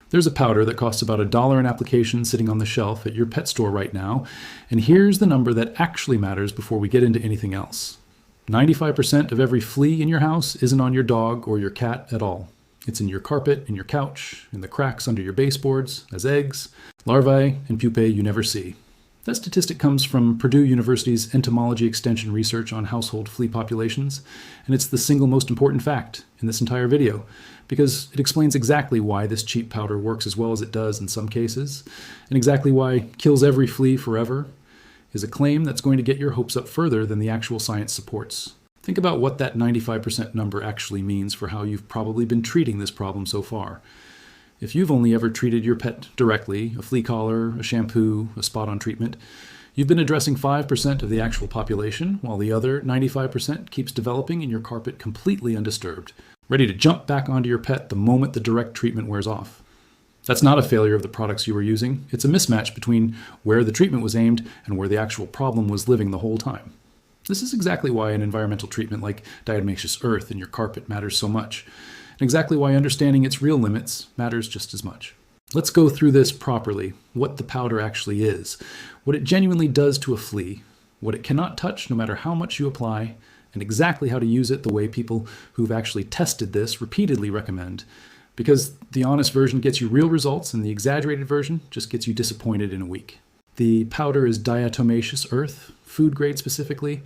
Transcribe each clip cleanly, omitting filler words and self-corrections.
There's a powder that costs about $1 an application sitting on the shelf at your pet store right now, and here's the number that actually matters before we get into anything else. 95% of every flea in your house isn't on your dog or your cat at all. It's in your carpet, in your couch, in the cracks under your baseboards, as eggs, larvae, and pupae you never see. That statistic comes from Purdue University's entomology extension research on household flea populations, and it's the single most important fact in this entire video, because it explains exactly why this cheap powder works as well as it does in some cases, and exactly why kills every flea forever is a claim that's going to get your hopes up further than the actual science supports. Think about what that 95% number actually means for how you've probably been treating this problem so far. If you've only ever treated your pet directly, a flea collar, a shampoo, a spot-on treatment, you've been addressing 5% of the actual population, while the other 95% keeps developing in your carpet completely undisturbed, ready to jump back onto your pet the moment the direct treatment wears off. That's not a failure of the products you were using. It's a mismatch between where the treatment was aimed and where the actual problem was living the whole time. This is exactly why an environmental treatment like diatomaceous earth in your carpet matters so much, and exactly why understanding its real limits matters just as much. Let's go through this properly, what the powder actually is, what it genuinely does to a flea, what it cannot touch no matter how much you apply, and exactly how to use it the way people who've actually tested this repeatedly recommend. Because the honest version gets you real results and the exaggerated version just gets you disappointed in a week. The powder is diatomaceous earth, food grade specifically,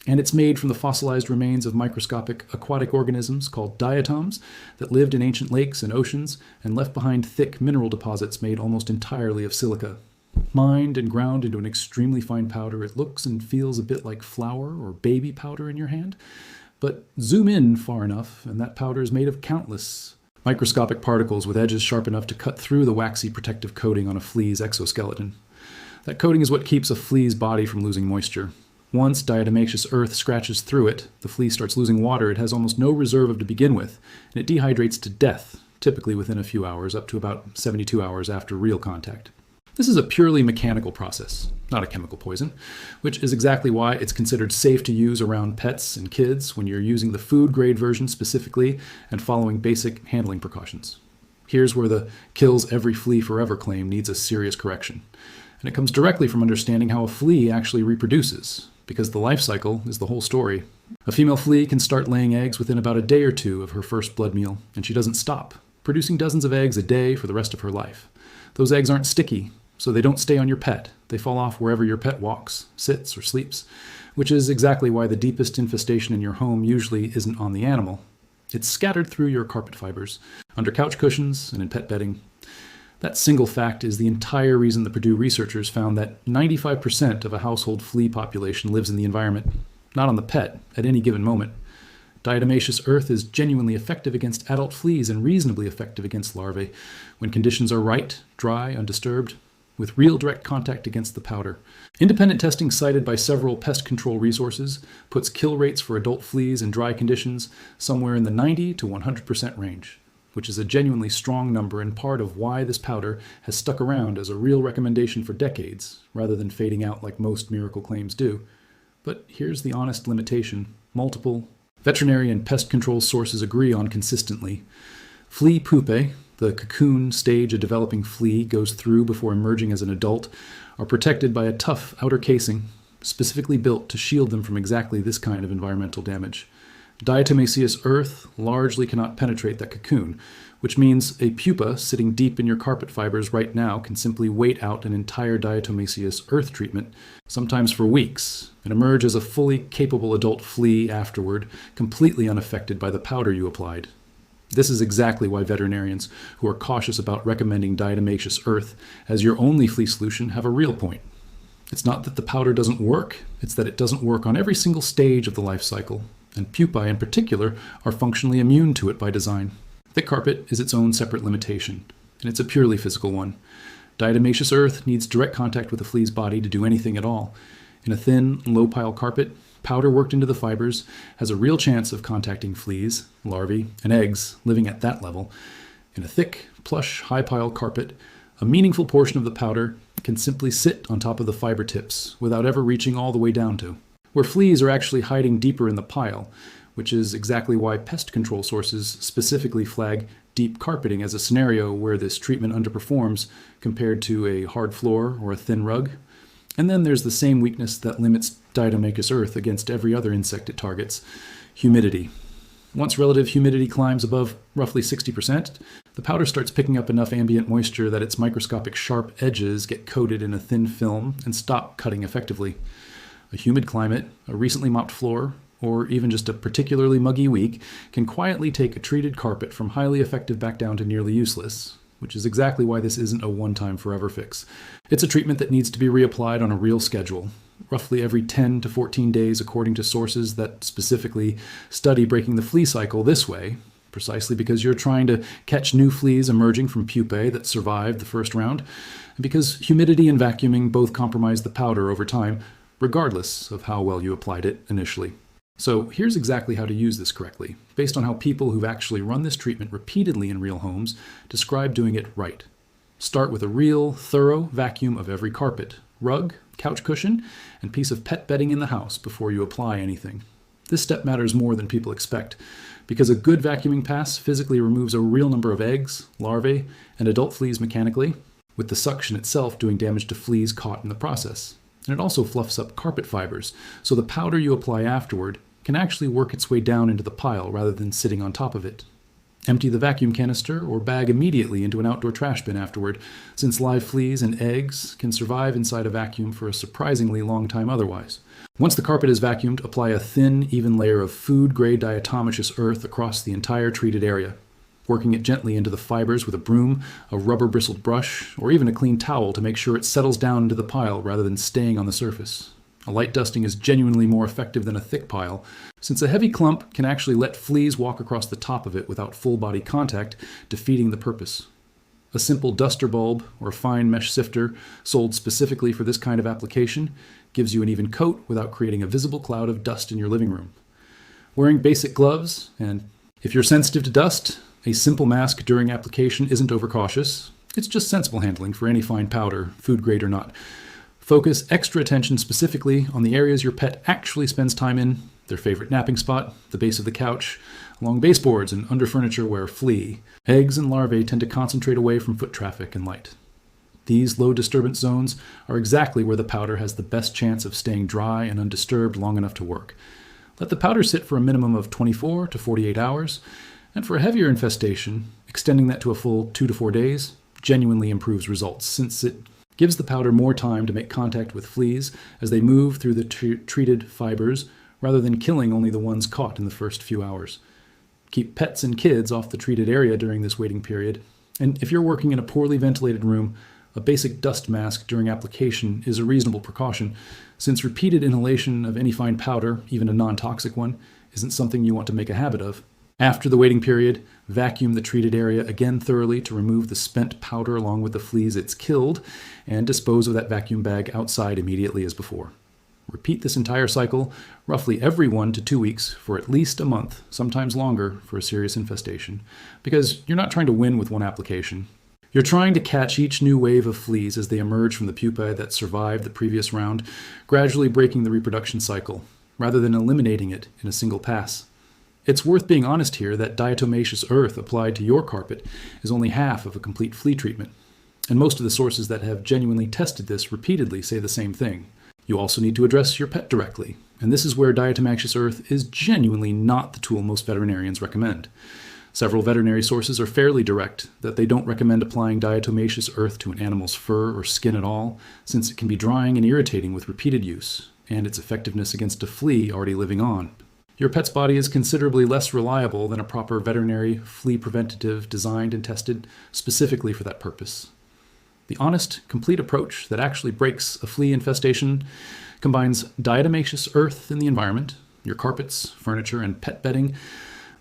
and it's made from the fossilized remains of microscopic aquatic organisms called diatoms that lived in ancient lakes and oceans and left behind thick mineral deposits made almost entirely of silica. Mined and ground into an extremely fine powder, it looks and feels a bit like flour or baby powder in your hand. But zoom in far enough, and that powder is made of countless microscopic particles with edges sharp enough to cut through the waxy protective coating on a flea's exoskeleton. That coating is what keeps a flea's body from losing moisture. Once diatomaceous earth scratches through it, the flea starts losing water it has almost no reserve of to begin with, and it dehydrates to death, typically within a few hours, up to about 72 hours after real contact. This is a purely mechanical process, not a chemical poison, which is exactly why it's considered safe to use around pets and kids when you're using the food-grade version specifically and following basic handling precautions. Here's where the kills every flea forever claim needs a serious correction. And it comes directly from understanding how a flea actually reproduces, because the life cycle is the whole story. A female flea can start laying eggs within about a day or two of her first blood meal, and she doesn't stop, producing dozens of eggs a day for the rest of her life. Those eggs aren't sticky, so they don't stay on your pet. They fall off wherever your pet walks, sits, or sleeps, which is exactly why the deepest infestation in your home usually isn't on the animal. It's scattered through your carpet fibers, under couch cushions, and in pet bedding. That single fact is the entire reason the Purdue researchers found that 95% of a household flea population lives in the environment, not on the pet, at any given moment. Diatomaceous earth is genuinely effective against adult fleas and reasonably effective against larvae when conditions are right, dry, undisturbed, with real direct contact against the powder. Independent testing cited by several pest control resources puts kill rates for adult fleas in dry conditions somewhere in the 90 to 100% range, which is a genuinely strong number and part of why this powder has stuck around as a real recommendation for decades, rather than fading out like most miracle claims do. But here's the honest limitation. Multiple veterinary and pest control sources agree on consistently. Flea pupae, the cocoon stage a developing flea goes through before emerging as an adult, are protected by a tough outer casing, specifically built to shield them from exactly this kind of environmental damage. Diatomaceous earth largely cannot penetrate that cocoon, which means a pupa sitting deep in your carpet fibers right now can simply wait out an entire diatomaceous earth treatment, sometimes for weeks, and emerge as a fully capable adult flea afterward, completely unaffected by the powder you applied. This is exactly why veterinarians who are cautious about recommending diatomaceous earth as your only flea solution have a real point. It's not that the powder doesn't work, it's that it doesn't work on every single stage of the life cycle, and pupae in particular are functionally immune to it by design. Thick carpet is its own separate limitation, and it's a purely physical one. Diatomaceous earth needs direct contact with the flea's body to do anything at all. In a thin, low-pile carpet, powder worked into the fibers has a real chance of contacting fleas, larvae, and eggs living at that level. In a thick, plush, high-pile carpet, a meaningful portion of the powder can simply sit on top of the fiber tips without ever reaching all the way down to, where fleas are actually hiding deeper in the pile, which is exactly why pest control sources specifically flag deep carpeting as a scenario where this treatment underperforms compared to a hard floor or a thin rug. And then there's the same weakness that limits Diatomachus earth against every other insect it targets: humidity. Once relative humidity climbs above roughly 60%, the powder starts picking up enough ambient moisture that its microscopic sharp edges get coated in a thin film and stop cutting effectively. A humid climate, a recently mopped floor, or even just a particularly muggy week can quietly take a treated carpet from highly effective back down to nearly useless, which is exactly why this isn't a one-time forever fix. It's a treatment that needs to be reapplied on a real schedule, roughly every 10 to 14 days according to sources that specifically study breaking the flea cycle this way, precisely because you're trying to catch new fleas emerging from pupae that survived the first round, and because humidity and vacuuming both compromise the powder over time, regardless of how well you applied it initially. So here's exactly how to use this correctly, based on how people who've actually run this treatment repeatedly in real homes describe doing it right. Start with a real, thorough vacuum of every carpet, rug, couch cushion, and piece of pet bedding in the house before you apply anything. This step matters more than people expect, because a good vacuuming pass physically removes a real number of eggs, larvae, and adult fleas mechanically, with the suction itself doing damage to fleas caught in the process. And it also fluffs up carpet fibers, so the powder you apply afterward can actually work its way down into the pile rather than sitting on top of it. Empty the vacuum canister or bag immediately into an outdoor trash bin afterward, since live fleas and eggs can survive inside a vacuum for a surprisingly long time otherwise. Once the carpet is vacuumed, apply a thin, even layer of food-grade diatomaceous earth across the entire treated area, working it gently into the fibers with a broom, a rubber-bristled brush, or even a clean towel to make sure it settles down into the pile rather than staying on the surface. A light dusting is genuinely more effective than a thick pile, since a heavy clump can actually let fleas walk across the top of it without full-body contact, defeating the purpose. A simple duster bulb or a fine mesh sifter sold specifically for this kind of application gives you an even coat without creating a visible cloud of dust in your living room. Wearing basic gloves, and if you're sensitive to dust, a simple mask during application isn't overcautious. It's just sensible handling for any fine powder, food grade or not. Focus extra attention specifically on the areas your pet actually spends time in: their favorite napping spot, the base of the couch, along baseboards and under furniture where flea. Eggs and larvae tend to concentrate away from foot traffic and light. These low disturbance zones are exactly where the powder has the best chance of staying dry and undisturbed long enough to work. Let the powder sit for a minimum of 24 to 48 hours, and for a heavier infestation, extending that to a full 2 to 4 days genuinely improves results, since it gives the powder more time to make contact with fleas as they move through the treated fibers, rather than killing only the ones caught in the first few hours. Keep pets and kids off the treated area during this waiting period, and if you're working in a poorly ventilated room, a basic dust mask during application is a reasonable precaution, since repeated inhalation of any fine powder, even a non-toxic one, isn't something you want to make a habit of. After the waiting period, vacuum the treated area again thoroughly to remove the spent powder along with the fleas it's killed, and dispose of that vacuum bag outside immediately as before. Repeat this entire cycle roughly every 1 to 2 weeks for at least a month, sometimes longer for a serious infestation, because you're not trying to win with one application. You're trying to catch each new wave of fleas as they emerge from the pupae that survived the previous round, gradually breaking the reproduction cycle, rather than eliminating it in a single pass. It's worth being honest here that diatomaceous earth applied to your carpet is only half of a complete flea treatment, and most of the sources that have genuinely tested this repeatedly say the same thing. You also need to address your pet directly, and this is where diatomaceous earth is genuinely not the tool most veterinarians recommend. Several veterinary sources are fairly direct that they don't recommend applying diatomaceous earth to an animal's fur or skin at all, since it can be drying and irritating with repeated use, and its effectiveness against a flea already living on. Your pet's body is considerably less reliable than a proper veterinary flea preventative designed and tested specifically for that purpose. The honest, complete approach that actually breaks a flea infestation combines diatomaceous earth in the environment, your carpets, furniture, and pet bedding,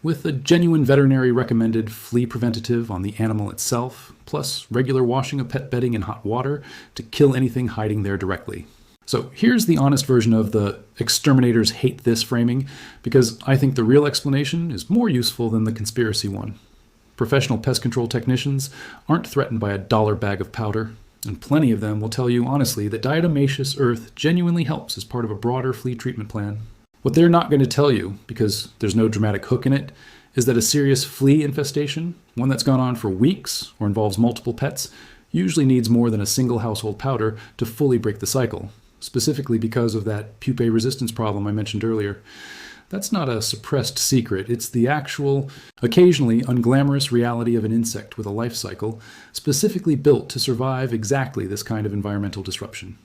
with a genuine veterinary recommended flea preventative on the animal itself, plus regular washing of pet bedding in hot water to kill anything hiding there directly. So here's the honest version of the exterminators hate this framing, because I think the real explanation is more useful than the conspiracy one. Professional pest control technicians aren't threatened by a dollar bag of powder, and plenty of them will tell you honestly that diatomaceous earth genuinely helps as part of a broader flea treatment plan. What they're not going to tell you, because there's no dramatic hook in it, is that a serious flea infestation One that's gone on for weeks or involves multiple pets usually needs more than a single household powder to fully break the cycle, specifically because of that pupae resistance problem I mentioned earlier. That's not a suppressed secret. It's the actual, occasionally unglamorous reality of an insect with a life cycle specifically built to survive exactly this kind of environmental disruption.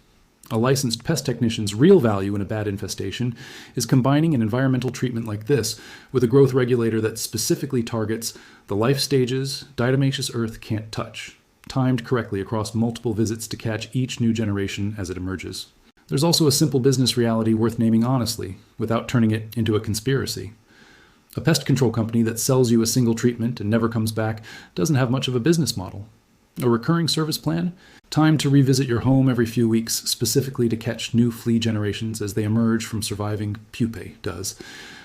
A licensed pest technician's real value in a bad infestation is combining an environmental treatment like this with a growth regulator that specifically targets the life stages diatomaceous earth can't touch, timed correctly across multiple visits to catch each new generation as it emerges. There's also a simple business reality worth naming honestly, without turning it into a conspiracy. A pest control company that sells you a single treatment and never comes back doesn't have much of a business model. A recurring service plan? Time to revisit your home every few weeks specifically to catch new flea generations as they emerge from surviving pupae does.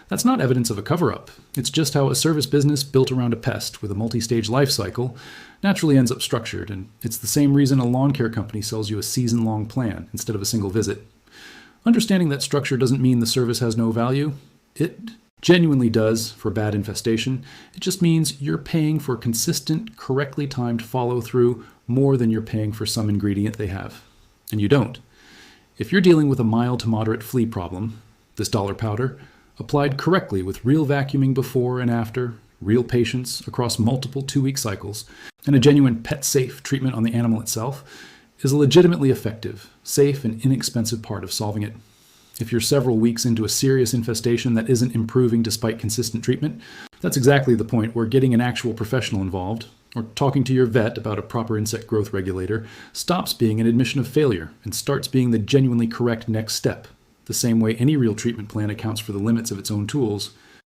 That's not evidence of a cover-up. It's just how a service business built around a pest with a multi-stage life cycle naturally ends up structured, and it's the same reason a lawn care company sells you a season-long plan instead of a single visit. Understanding that structure doesn't mean the service has no value. It genuinely does for bad infestation. It just means you're paying for consistent, correctly timed follow-through more than you're paying for some ingredient they have. And you don't. If you're dealing with a mild to moderate flea problem, this dollar powder, applied correctly with real vacuuming before and after, real patience across multiple 2-week cycles, and a genuine pet-safe treatment on the animal itself, is a legitimately effective, safe, and inexpensive part of solving it. If you're several weeks into a serious infestation that isn't improving despite consistent treatment, that's exactly the point where getting an actual professional involved, or talking to your vet about a proper insect growth regulator, stops being an admission of failure and starts being the genuinely correct next step. The same way any real treatment plan accounts for the limits of its own tools,